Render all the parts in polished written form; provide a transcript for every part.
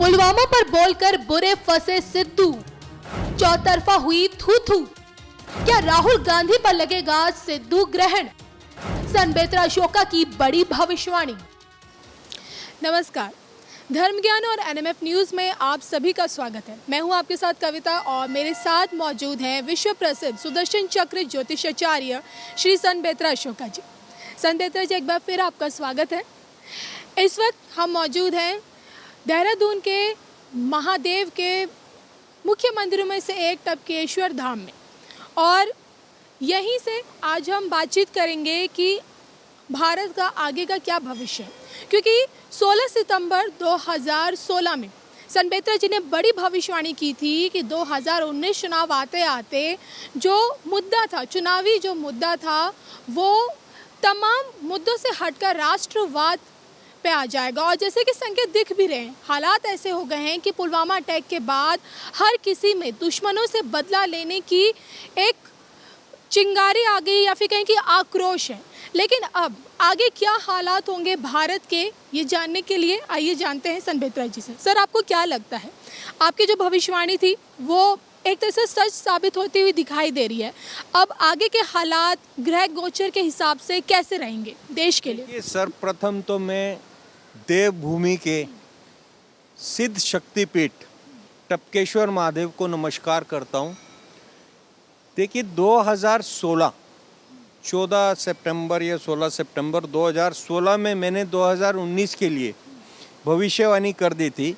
पुलवामा पर बोलकर बुरे फंसे सिद्धू, चौतरफा हुई थू थू। क्या राहुल गांधी पर लगेगा सिद्धू ग्रहण? सनबेत्रा अशोका की बड़ी भविष्यवाणी। नमस्कार, धर्म ज्ञान और एनएमएफ न्यूज में आप सभी का स्वागत है। मैं हूं आपके साथ कविता और मेरे साथ मौजूद हैं विश्व प्रसिद्ध सुदर्शन चक्र ज्योतिषाचार्य श्री सनबेत्रा अशोका जी। सनबेत्रा जी, एक बार फिर आपका स्वागत है। इस वक्त हम मौजूद हैं देहरादून के महादेव के मुख्य मंदिरों में से एक टपकेश्वर धाम में, और यहीं से आज हम बातचीत करेंगे कि भारत का आगे का क्या भविष्य है, क्योंकि 16 सितंबर 2016 में सनबेत्रा जी ने बड़ी भविष्यवाणी की थी कि 2019 चुनाव आते आते जो मुद्दा था, चुनावी जो मुद्दा था, वो तमाम मुद्दों से हटकर राष्ट्रवाद पे आ जाएगा। और जैसे कि संकेत दिख भी रहे हैं, हालात ऐसे हो गए हैं कि पुलवामा अटैक के बाद हर किसी में दुश्मनों से बदला लेने की एक चिंगारी आ गई, या फिर कहें कि आक्रोश है। लेकिन अब आगे क्या हालात होंगे भारत के, ये जानने के लिए आइए जानते हैं सनबेत्रा जी से। सर, आपको क्या लगता है, आपकी जो भविष्यवाणी थी वो एक तरह से सच साबित होती हुई दिखाई दे रही है? अब आगे के हालात ग्रह गोचर के हिसाब से कैसे रहेंगे देश के लिए? सर्वप्रथम तो मैं देवभूमि के सिद्ध शक्तिपीठ टपकेश्वर महादेव को नमस्कार करता हूँ। देखिए, 2016 14 सितंबर या 16 सितंबर 2016 में मैंने 2019 के लिए भविष्यवाणी कर दी थी।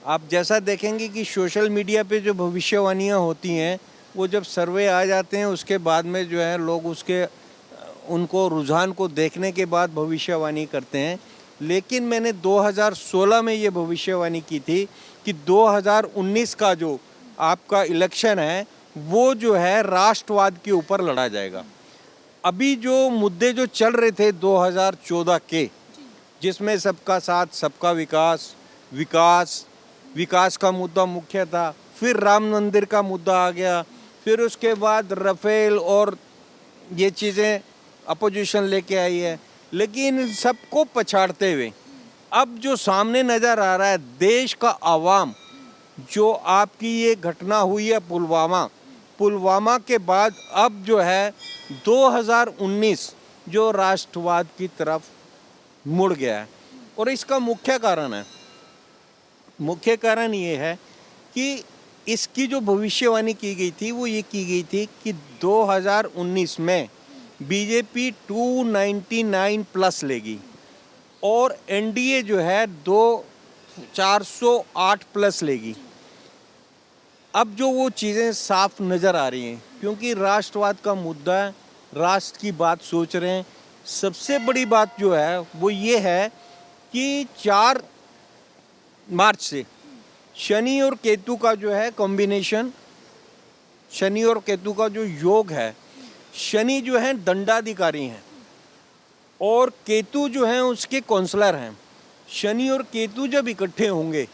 आप जैसा देखेंगे कि सोशल मीडिया पे जो भविष्यवाणियाँ होती हैं, वो जब सर्वे आ जाते हैं उसके बाद में जो है लोग उनको रुझान को देखने के बाद भविष्यवाणी करते हैं। लेकिन मैंने 2016 में ये भविष्यवाणी की थी कि 2019 का जो आपका इलेक्शन है वो जो है राष्ट्रवाद के ऊपर लड़ा जाएगा। अभी जो मुद्दे जो चल रहे थे 2014 के, जिसमें सबका साथ सबका विकास का मुद्दा मुख्य था, फिर राम मंदिर का मुद्दा आ गया, फिर उसके बाद राफेल और ये चीज़ें अपोजिशन लेके आई है। लेकिन सबको पछाड़ते हुए अब जो सामने नज़र आ रहा है, देश का आवाम, जो आपकी ये घटना हुई है पुलवामा के बाद, अब जो है 2019 जो राष्ट्रवाद की तरफ मुड़ गया है। और इसका मुख्य कारण ये है कि इसकी जो भविष्यवाणी की गई थी वो ये की गई थी कि 2019 में बीजेपी 299 प्लस लेगी और एनडीए जो है 408 प्लस लेगी। अब जो वो चीज़ें साफ नज़र आ रही हैं, क्योंकि राष्ट्रवाद का मुद्दा है, राष्ट्र की बात सोच रहे हैं। सबसे बड़ी बात जो है वो ये है कि 4 मार्च से शनि और केतु का जो है कॉम्बिनेशन, शनि और केतु का जो योग है, शनि जो है दंडाधिकारी हैं और केतु जो है उसके काउंसलर हैं। शनि और केतु जब इकट्ठे होंगे,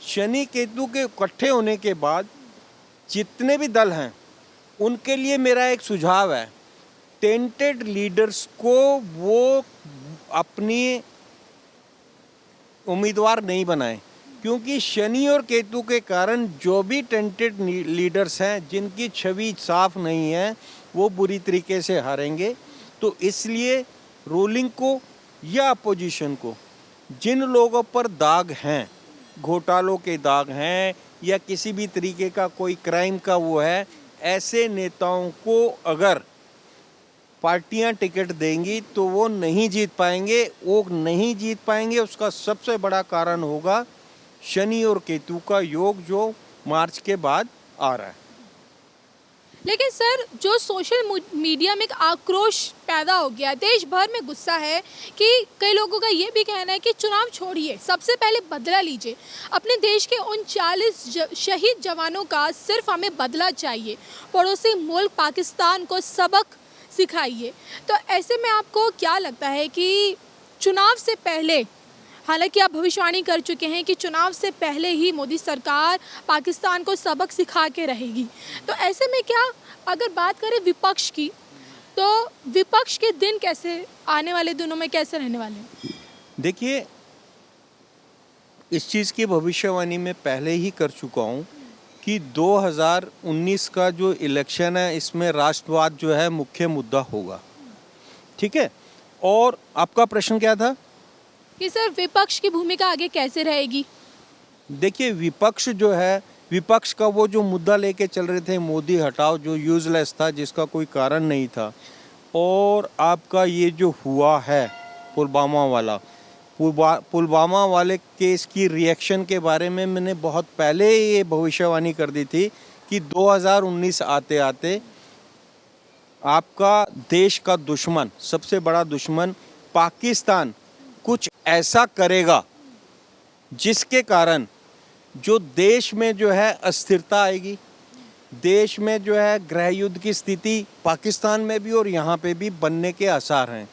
शनि केतु के इकट्ठे होने के बाद जितने भी दल हैं उनके लिए मेरा एक सुझाव है, टेंटेड लीडर्स को वो अपनी उम्मीदवार नहीं बनाएं, क्योंकि शनि और केतु के कारण जो भी टेंटेड लीडर्स हैं जिनकी छवि साफ नहीं है वो बुरी तरीके से हारेंगे। तो इसलिए रूलिंग को या अपोजिशन को, जिन लोगों पर दाग हैं, घोटालों के दाग हैं या किसी भी तरीके का कोई क्राइम का वो है, ऐसे नेताओं को अगर पार्टियां टिकट देंगी तो वो नहीं जीत पाएंगे। उसका सबसे बड़ा कारण होगा शनि और केतु का योग जो मार्च के बाद आ रहा है। लेकिन सर, जो सोशल मीडिया में एक आक्रोश पैदा हो गया, देश भर में गुस्सा है कि कई लोगों का ये भी कहना है कि चुनाव छोड़िए, सबसे पहले बदला लीजिए। अपने देश के उन 40 शहीद जवानों का सिर्फ हमें बदला चाहिए, पड़ोसी मुल्क पाकिस्तान को सबक सिखाइए। तो ऐसे में आपको क्या लगता है कि चुनाव से पहले, हालांकि आप भविष्यवाणी कर चुके हैं कि चुनाव से पहले ही मोदी सरकार पाकिस्तान को सबक सिखा के रहेगी, तो ऐसे में क्या, अगर बात करें विपक्ष की, तो विपक्ष के दिन कैसे, आने वाले दिनों में कैसे रहने वाले हैं? देखिए, इस चीज़ की भविष्यवाणी मैं पहले ही कर चुका हूँ कि 2019 का जो इलेक्शन है इसमें राष्ट्रवाद जो है मुख्य मुद्दा होगा। ठीक है, और आपका प्रश्न क्या था? कि सर विपक्ष की भूमिका आगे कैसे रहेगी? देखिए, विपक्ष का वो जो मुद्दा लेके चल रहे थे मोदी हटाओ, जो यूजलेस था, जिसका कोई कारण नहीं था, और आपका ये जो हुआ है पुलवामा वाले केस की रिएक्शन के बारे में मैंने बहुत पहले ये भविष्यवाणी कर दी थी कि 2019 आते आते आपका देश का दुश्मन, सबसे बड़ा दुश्मन पाकिस्तान कुछ ऐसा करेगा जिसके कारण जो देश में जो है अस्थिरता आएगी, देश में जो है गृह युद्ध की स्थिति पाकिस्तान में भी और यहाँ पे भी बनने के आसार हैं।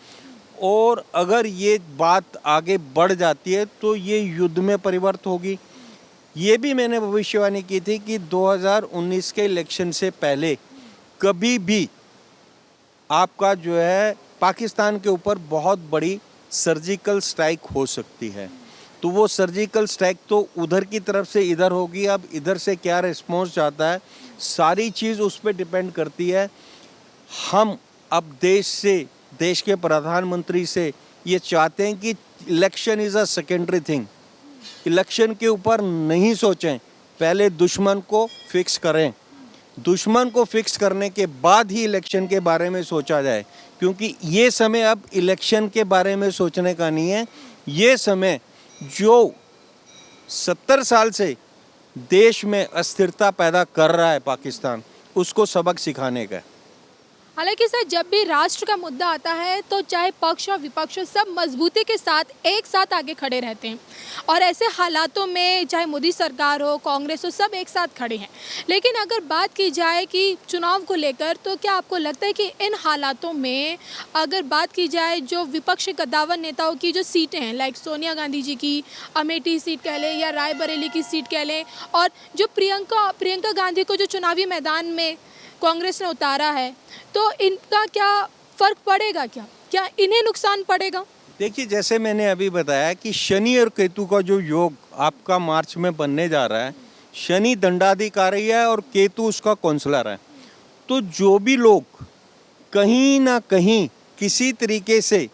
और अगर ये बात आगे बढ़ जाती है तो ये युद्ध में परिवर्तित होगी। ये भी मैंने भविष्यवाणी की थी कि 2019 के इलेक्शन से पहले कभी भी आपका जो है पाकिस्तान के ऊपर बहुत बड़ी सर्जिकल स्ट्राइक हो सकती है। तो वो सर्जिकल स्ट्राइक तो उधर की तरफ से इधर होगी। अब इधर से क्या रिस्पॉन्स जाता है, सारी चीज़ उस पर डिपेंड करती है। हम अब देश के प्रधानमंत्री से ये चाहते हैं कि election is a secondary thing. Election के ऊपर नहीं सोचें, पहले दुश्मन को फिक्स करें। दुश्मन को फिक्स करने के बाद ही इलेक्शन के बारे में सोचा जाए, क्योंकि ये समय अब इलेक्शन के बारे में सोचने का नहीं है। ये समय जो 70 साल से देश में अस्थिरता पैदा कर रहा है पाकिस्तान, उसको सबक सिखाने का है। हालांकि सर जब भी राष्ट्र का मुद्दा आता है तो चाहे पक्ष और विपक्ष सब मजबूती के साथ एक साथ आगे खड़े रहते हैं, और ऐसे हालातों में चाहे मोदी सरकार हो, कांग्रेस हो, सब एक साथ खड़े हैं। लेकिन अगर बात की जाए कि चुनाव को लेकर, तो क्या आपको लगता है कि इन हालातों में अगर बात की जाए जो विपक्षी कद्दावर नेताओं की जो सीटें हैं, लाइक सोनिया गांधी जी की अमेठी सीट कह लें या रायबरेली की सीट कह लें, और जो प्रियंका गांधी को जो चुनावी मैदान में कांग्रेस ने उतारा है, तो इनका क्या फर्क पड़ेगा? क्या इन्हें नुकसान पड़ेगा? देखिए, जैसे मैंने अभी बताया कि शनि और केतु का जो योग आपका मार्च में बनने जा रहा है, शनि दंडाधिकारी है और केतु उसका काउंसलर है। तो जो भी लोग कहीं ना कहीं किसी तरीके से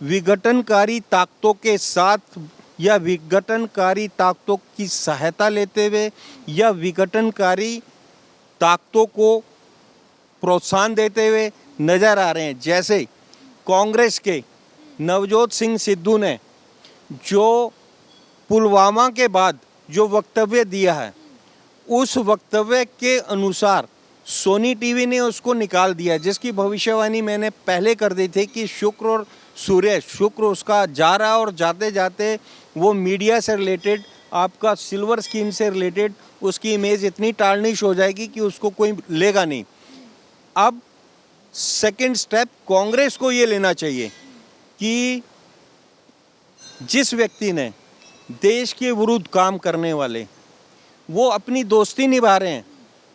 विघटनकारी ताकतों के साथ या विघटनकारी ताकतों की सहायता लेते हुए या विघटनकारी ताकतों को प्रोत्साहन देते हुए नजर आ रहे हैं, जैसे कांग्रेस के नवजोत सिंह सिद्धू ने जो पुलवामा के बाद जो वक्तव्य दिया है, उस वक्तव्य के अनुसार सोनी टीवी ने उसको निकाल दिया, जिसकी भविष्यवाणी मैंने पहले कर दी थी कि शुक्र और सूर्य, शुक्र उसका जा रहा और जाते जाते वो मीडिया से रिलेटेड, आपका सिल्वर स्कीम से रिलेटेड उसकी इमेज इतनी टार्निश हो जाएगी कि उसको कोई लेगा नहीं। अब सेकंड स्टेप कांग्रेस को ये लेना चाहिए कि जिस व्यक्ति ने देश के विरुद्ध काम करने वाले, वो अपनी दोस्ती निभा रहे हैं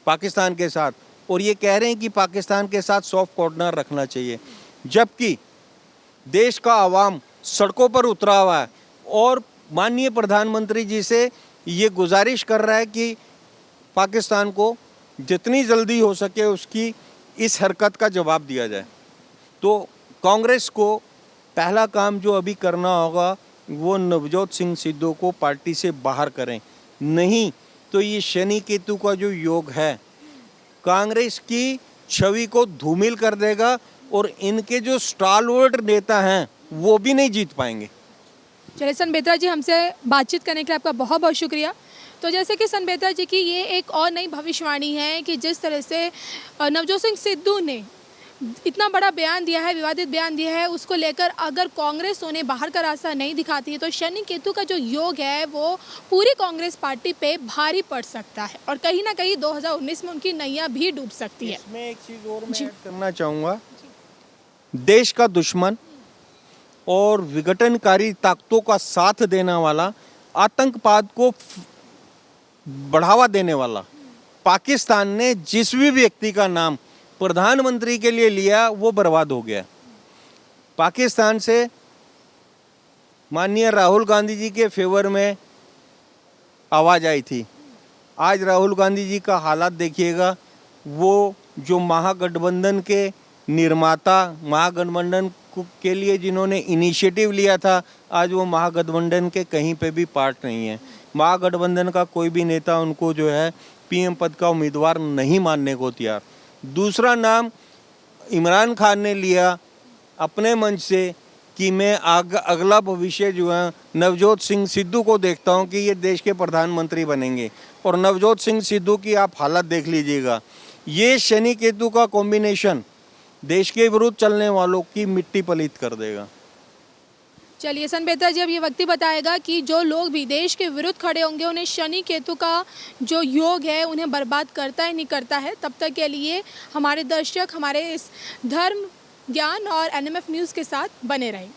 पाकिस्तान के साथ और ये कह रहे हैं कि पाकिस्तान के साथ सॉफ्ट कॉर्नर रखना चाहिए, जबकि देश का आवाम सड़कों पर उतरा हुआ है और माननीय प्रधानमंत्री जी से ये गुजारिश कर रहा है कि पाकिस्तान को जितनी जल्दी हो सके उसकी इस हरकत का जवाब दिया जाए। तो कांग्रेस को पहला काम जो अभी करना होगा वो नवजोत सिंह सिद्धू को पार्टी से बाहर करें, नहीं तो ये शनि केतु का जो योग है कांग्रेस की छवि को धूमिल कर देगा और इनके जो स्टालवर्ड नेता हैं वो भी नहीं जीत पाएंगे। चलिए संबेत्रा जी, हमसे बातचीत करने के लिए आपका बहुत बहुत शुक्रिया। तो जैसे कि संबेत्रा जी की ये एक और नई भविष्यवाणी है कि जिस तरह से नवजोत सिंह सिद्धू ने इतना बड़ा बयान दिया है, विवादित बयान दिया है, उसको लेकर अगर कांग्रेस उन्हें बाहर का रास्ता नहीं दिखाती है तो शनि केतु का जो योग है वो पूरी कांग्रेस पार्टी पे भारी पड़ सकता है और कहीं ना कहीं 2019 में उनकी नैया भी डूब सकती है। इसमें एक चीज़ और मैं ऐड करना चाहूँगा, देश का दुश्मन और विघटनकारी ताकतों का साथ देने वाला, आतंकवाद को बढ़ावा देने वाला पाकिस्तान ने जिस भी व्यक्ति का नाम प्रधानमंत्री के लिए लिया वो बर्बाद हो गया। पाकिस्तान से माननीय राहुल गांधी जी के फेवर में आवाज़ आई थी। आज राहुल गांधी जी का हालात देखिएगा, वो जो महागठबंधन के निर्माता, महागठबंधन के लिए जिन्होंने इनिशिएटिव लिया था, आज वो महागठबंधन के कहीं पे भी पार्ट नहीं है। महागठबंधन का कोई भी नेता उनको जो है पीएम पद का उम्मीदवार नहीं मानने को तैयार। दूसरा नाम इमरान खान ने लिया अपने मंच से कि मैं अगला भविष्य जो है नवजोत सिंह सिद्धू को देखता हूं कि ये देश के प्रधानमंत्री बनेंगे। और नवजोत सिंह सिद्धू की आप हालत देख लीजिएगा, ये शनि केतु का कॉम्बिनेशन देश के विरुद्ध चलने वालों की मिट्टी पलीत कर देगा। चलिए सनबेत्रा जी, अब ये वक्त ही बताएगा कि जो लोग भी देश के विरुद्ध खड़े होंगे उन्हें शनि केतु का जो योग है उन्हें बर्बाद करता ही नहीं करता है। तब तक के लिए हमारे दर्शक हमारे इस धर्म ज्ञान और एनएमएफ न्यूज़ के साथ बने रहें।